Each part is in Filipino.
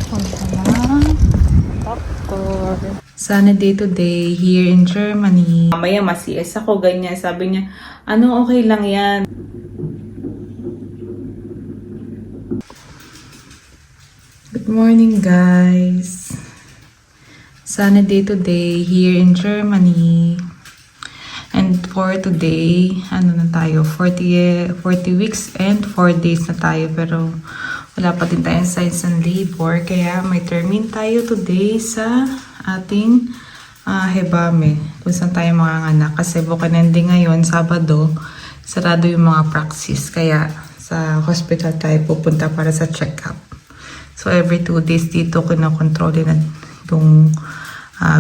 Punta na. Doctor. Sunny day today here in Germany. Mamaya mas-CS ako, ganyan. Sabi niya, ano okay lang yan. Good morning guys. Sunny day today here in Germany. And for today, ano na tayo, 40 weeks and 4 days na tayo. Pero wala pa din tayong signs ng labor. Kaya may termin tayo today sa ating Hebame. Kung saan tayo manganganak. Kasi bukan ending ngayon, Sabado, sarado yung mga praxis. Kaya sa hospital tayo pupunta para sa check-up. So every 2 days dito kinokontrole na yung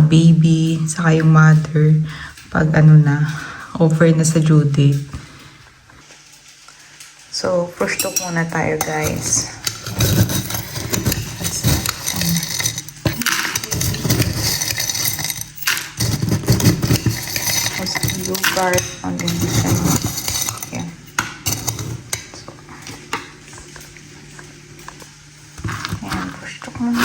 baby, saka yung mother. Pag ano na, over na sa due date. So, push to muna tayo guys. Yogurt on the December. Yeah. So, ayan, push to muna.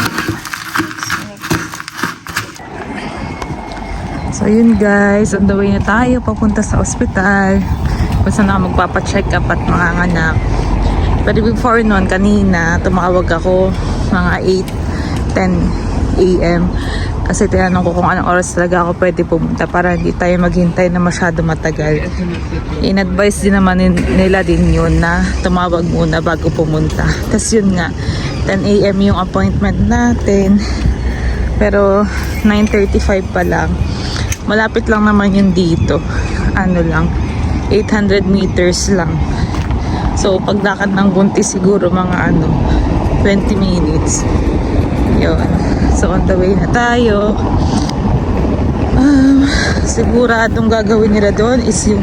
So yun guys, on the way na tayo papunta sa ospital. Kung saan ako magpapacheck up at manganganak. Pero before noon, kanina, tumawag ako mga 8-10 a.m. Kasi tinanong ko kung anong oras talaga ako pwede pumunta para hindi tayo maghintay na masyado matagal. In-advise din naman nila din yun na tumawag muna bago pumunta. Tapos yun nga, 10 a.m. yung appointment natin. Pero 9:35 pa lang. Malapit lang naman yun dito. Ano lang, 800 meters lang. So, paglakad ng buntis siguro mga 20 minutes. Yun. So, on the way na tayo. Siguradong gagawin nila doon is yung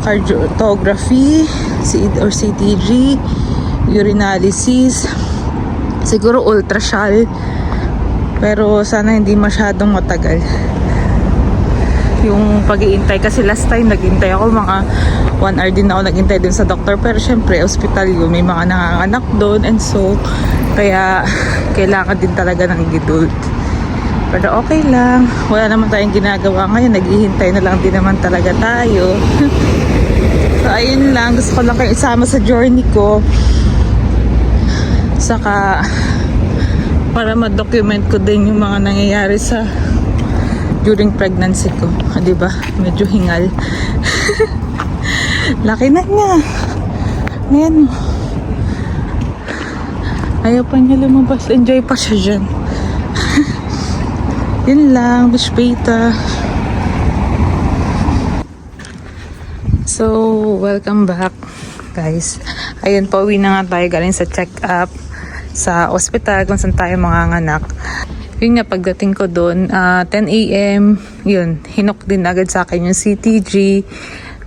cardiography or CTG, urinalysis, siguro ultrasound. Pero sana hindi masyadong matagal yung pag-iintay. Kasi last time naghintay ako mga 1 hour din ako naghintay din sa doktor. Pero syempre hospital yun, may mga nanganganak doon and so kaya kailangan din talaga ng gidult. Pero okay lang, wala naman tayong ginagawa ngayon, naghihintay na lang din naman talaga tayo. So ayun lang, gusto ko lang kayo isama sa journey ko, saka para ma-document ko din yung mga nangyayari sa during pregnancy ko. Diba? Medyo hingal. Laki na niya. Ayan. Ayaw pa niya lumabas. Enjoy pa siya dyan. Yun lang. Bishpeta. So, welcome back, guys. Ayun, pauwi na nga tayo galing sa check-up sa ospital kung saan tayo manganganak. Yun nga, pagdating ko doon, 10 a.m., yun, hinok din agad sa akin yung CTG.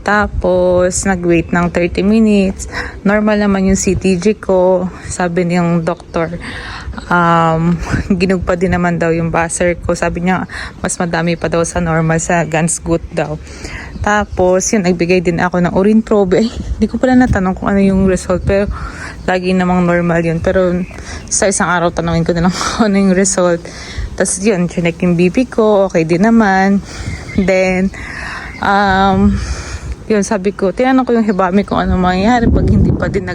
Tapos, nag-wait ng 30 minutes. Normal naman yung CTG ko. Sabi niyang doktor, ginugpa din naman daw yung buzzer ko. Sabi niya, mas madami pa daw sa normal, sa Ganz Gut daw. Tapos, yun, nagbigay din ako ng urine probe. Hindi ko pala natanong kung ano yung result, pero lagi namang normal yun. Pero sa isang araw, tanongin ko na lang kung ano yung result. Tapos yun, chinek yung BP ko, okay din naman. Then, yun, sabi ko, tinanong ko yung Hebame kung ano mangyayari pag hindi pa din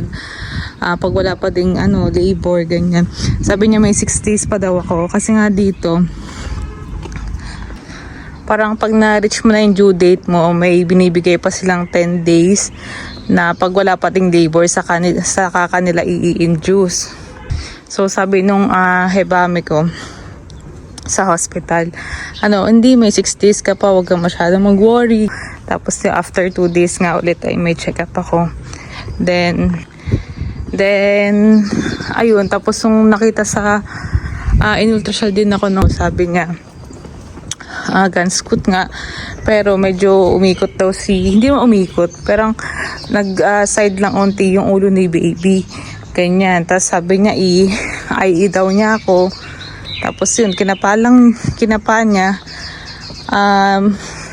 pag wala pa ding labor, ganyan. Sabi niya may 6 days pa daw ako. Kasi nga dito, parang pag na-reach mo na yung due date mo, may binibigay pa silang 10 days na pag wala pa ding labor sa kanila i-induce. So sabi nung Hebame ko sa hospital, hindi, may 6 days ka pa, huwag kang masyadong mag-worry. Tapos after 2 days nga ulit ay may check-up ako. Then ayun, tapos nung nakita sa in-ultrasound din ako, sabi nga Ganz Gut nga, pero medyo umikot daw hindi mo umikot, pero nag-side lang onti yung ulo ni baby, ganyan. Tapos sabi niya i daw niya ako. Tapos yun, kinapa niya.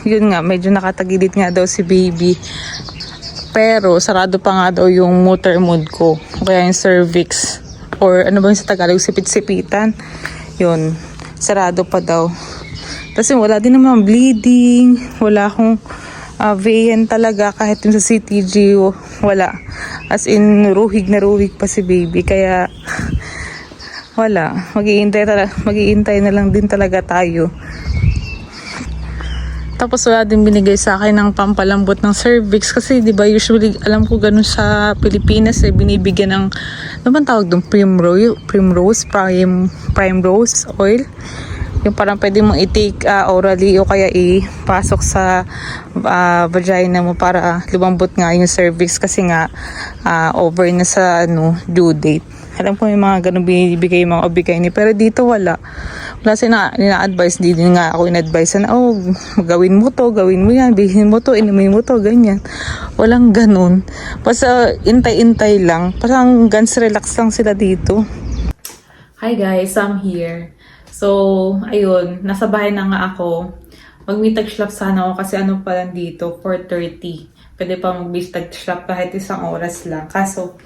Yun nga, medyo nakatagilid nga daw si baby. Pero sarado pa nga daw yung motor mode ko, kaya yung cervix or ano ba yung sa Tagalog, sipit-sipitan. Yun, sarado pa daw. Kasi wala din naman bleeding, wala akong vein talaga kahit yung sa CTG, wala. As in, ruhig na ruhig pa si baby, kaya wala. Mag-iintay na lang din talaga tayo. Tapos wala din binigay sa akin ng pampalambot ng cervix kasi 'di ba usually alam ko ganun sa Pilipinas binibigyan ng ano bang tawag doon, primrose oil. Yung parang pwede mong i-take orally o kaya ipasok sa vagina mo para lumambot nga yung cervix kasi nga over na sa due date. Alam ko may mga ganun binibigay yung mga obigay ni, pero dito wala. Wala nina-advise, di din nga ako in-advise na, gawin mo to, gawin mo yan, bilhin mo to, inumin mo to, ganyan. Walang ganun. Basta intay-intay lang. Parang guns relax lang sila dito. Hi guys, I'm here. So, ayun, nasa bahay na nga ako. Mag-meet schlap sana ako kasi pa lang dito, 4:30. Pwede pa mag-meet schlap kahit isang oras lang. Kaso,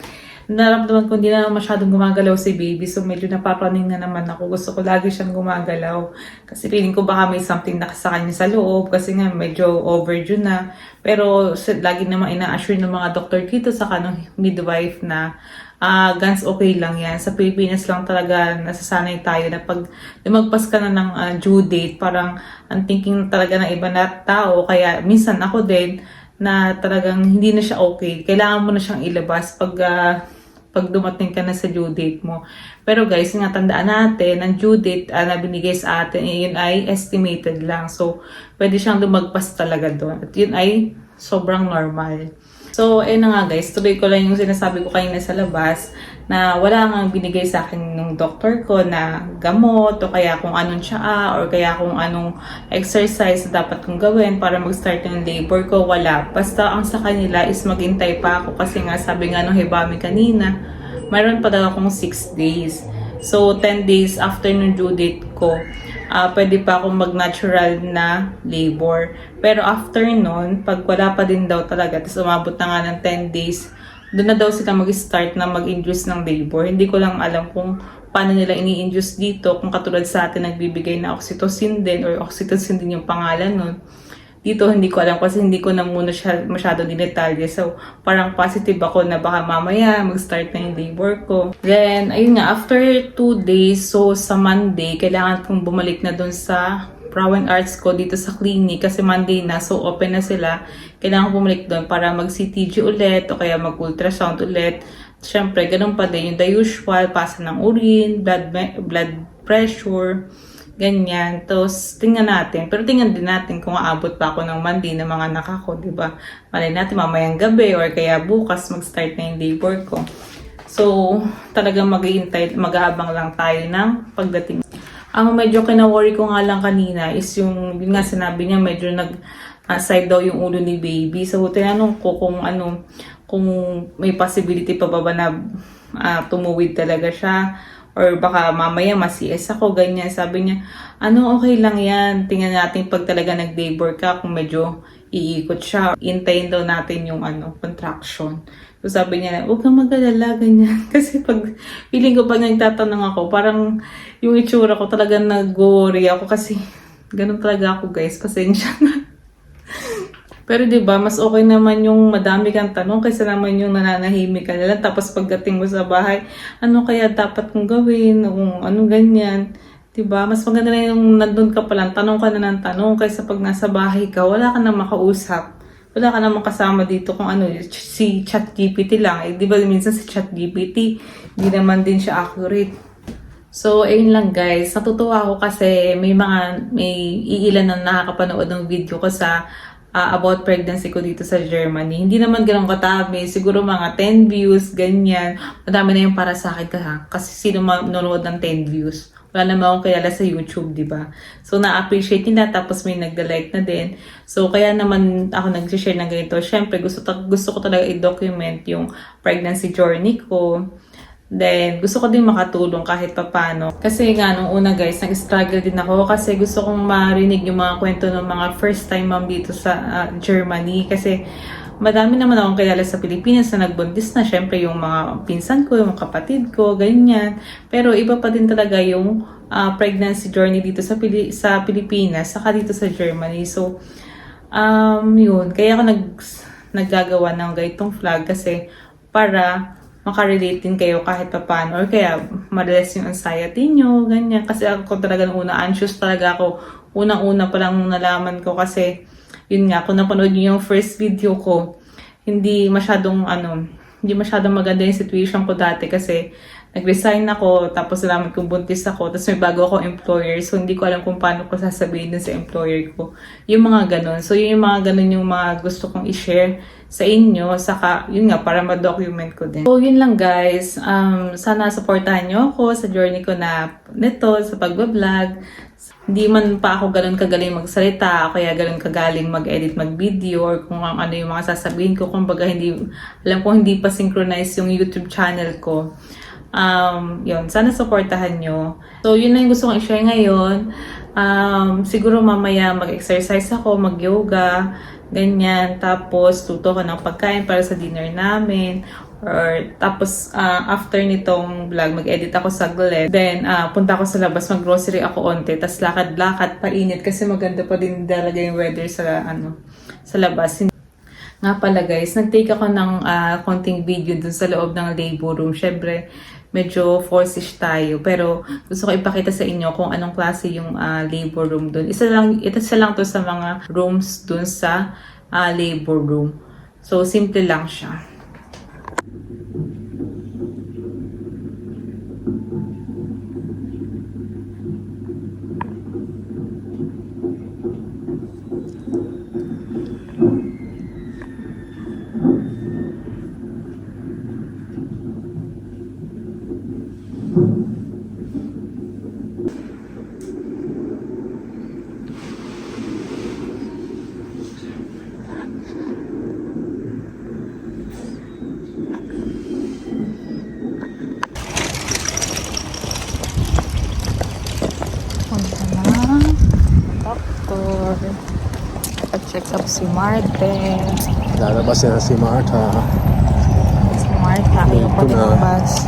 naramdaman ko hindi na masyadong gumagalaw si baby, so medyo napapraning na naman ako. Gusto ko lagi siyang gumagalaw kasi feeling ko baka may something sa kanya sa loob kasi nga medyo overdue na. Pero lagi naman ina-assure ng mga doktor dito sa midwife na guns okay lang yan. Sa Pilipinas lang talaga nasasanay tayo na pag lumagpas ka na ng due date, parang ang thinking talaga ng iba na tao, kaya minsan ako din na talagang hindi na siya okay. Kailangan mo na siyang ilabas pag dumating ka na sa due date mo. Pero guys, nga tandaan natin, ang due date na binigay sa atin, yun ay estimated lang. So, pwede siyang lumagpas talaga doon. At yun ay sobrang normal. So, ayun na nga guys, tuloy ko lang yung sinasabi ko kanina sa labas na wala nga binigay sa akin ng doktor ko na gamot o kaya kung anong tsaa or kaya kung anong exercise na dapat kong gawin para mag-start ng labor ko, wala. Basta ang sa kanila is maghintay pa ako kasi nga sabi nga nung Hebami kanina, mayroon pa daw akong 6 days. So, 10 days after ng due date ko, pwede pa akong mag-natural na labor. Pero after nun, pag wala pa din daw talaga, tapos umabot na nga ng 10 days, doon na daw sila mag-start na mag-induce ng labor. Hindi ko lang alam kung paano nila ini-induce dito, kung katulad sa atin nagbibigay na oxytocin din or oxytocin din yung pangalan nun. Dito hindi ko alam kasi hindi ko na muna siya masyado dinetalye. So parang positive ako na baka mamaya mag-start na yung labor ko. Then ayun nga, after 2 days, so sa Monday, kailangan kong bumalik na dun sa Brown Arts ko dito sa clinic kasi Monday na, so open na sila. Kailangan ko bumalik doon para mag-CTG ulit o kaya mag-ultrasound ulit. Siyempre, ganun pa din yung the usual, pasa ng urine, blood pressure, ganyan. Tapos, tingnan natin. Pero tingnan din natin kung aabot pa ako ng Monday na mga anak ako, diba? Malay natin mamayang gabi or kaya bukas mag-start na yung labor ko. So, talagang mag-aabang lang tayo ng pagdating. Ang medyo kina-worry ko nga lang kanina is yung nga sinabi niya medyo nag-side daw yung ulo ni baby. So, tinanong ko kung may possibility pa ba na tumuwid talaga siya or baka mamaya ma-CS ako, ganyan. Sabi niya, okay lang yan. Tingnan natin pag talaga nag-labor ka kung medyo iikot siya. Intayin daw natin yung contraction. So sabi niya, huwag kang mag-alala, ganyan. Kasi pag feeling ko pag nagtatanong ako, parang yung itsura ko talaga nag-worry ako kasi ganun talaga ako guys, pasensya na. Pero 'di ba, mas okay naman yung madami kang tanong kaysa naman yung nananahimik ka na lang tapos pagdating mo sa bahay, ano kaya dapat kong gawin, kung ano ganyan. 'Di ba? Mas maganda na yung nandun ka pa lang, tanong ka na ng tanong kaysa pag nasa bahay ka, wala ka na makausap. Wala ka namang kasama dito kung si ChatGPT lang. 'Di ba minsan si ChatGPT, hindi naman din siya accurate. So, ayun lang guys. Natutuwa ako kasi may iilan na nakakapanood ng video ko sa about pregnancy ko dito sa Germany. Hindi naman ganun katabi. Siguro mga 10 views, ganyan. Madami na yung para sa akin kasi sino manonood ng 10 views. Wala naman akong kilala sa YouTube, di ba? So, na-appreciate nila tapos may nagda-like na din. So, kaya naman ako nag-share ng ganito. Siyempre, gusto ko talaga i-document yung pregnancy journey ko. Then, gusto ko din makatulong kahit papano. Kasi nga, nung una guys, nag-struggle din ako kasi gusto kong marinig yung mga kwento ng mga first time mom dito sa Germany. Kasi madami naman akong kilala sa Pilipinas na nagbuntis na. Syempre yung mga pinsan ko, yung mga kapatid ko, ganyan. Pero iba pa din talaga yung pregnancy journey dito sa Pilipinas, saka dito sa Germany. So, yun. Kaya ako naggagawa ng ganitong vlog kasi para makarelate din kayo kahit pa paano, or kaya ma-less yung anxiety nyo, ganyan. Kasi ako talaga nung una, anxious talaga ako. Unang-una pa lang nalaman ko kasi, yun nga, kung napanood nyo yung first video ko, hindi masyadong maganda yung situation ko dati kasi nag-resign ako, tapos nalaman kong buntis ako, tapos may bago akong employer, so hindi ko alam kung paano ko sasabihin dun sa employer ko. Yung mga ganun. So yung mga ganun yung mga gusto kong i-share sa inyo, saka yun nga, para ma-document ko din. So yun lang guys, sana supportahan nyo ako sa journey ko na nito, sa pagbablog. Hindi man pa ako ganun kagaling magsalita, kaya ganun kagaling mag-edit, mag-video, or kung ano yung mga sasabihin ko. Kumbaga alam ko hindi pa synchronize yung YouTube channel ko. Yun, sana supportahan nyo. So, yun na yung gusto kong i-share ngayon. Siguro mamaya mag-exercise ako, mag-yoga, ganyan. Tapos, tuto ko ng pagkain para sa dinner namin. Tapos, after nitong vlog, mag-edit ako saglit. Then, punta ako sa labas, mag-grocery ako onte. Tapos, lakad-lakad, painit. Kasi maganda pa din talaga yung weather sa labas. Nga pala guys, nag-take ako ng konting video dun sa loob ng labor room. Syempre, medyo force-ish tayo. Pero gusto ko ipakita sa inyo kung anong klase yung labor room dun. Isa lang to sa mga rooms dun sa labor room. So, simple lang siya. Check up si Marte. Lalabas na si Martha. Si Marta, Ito ayaw pa na. lumabas.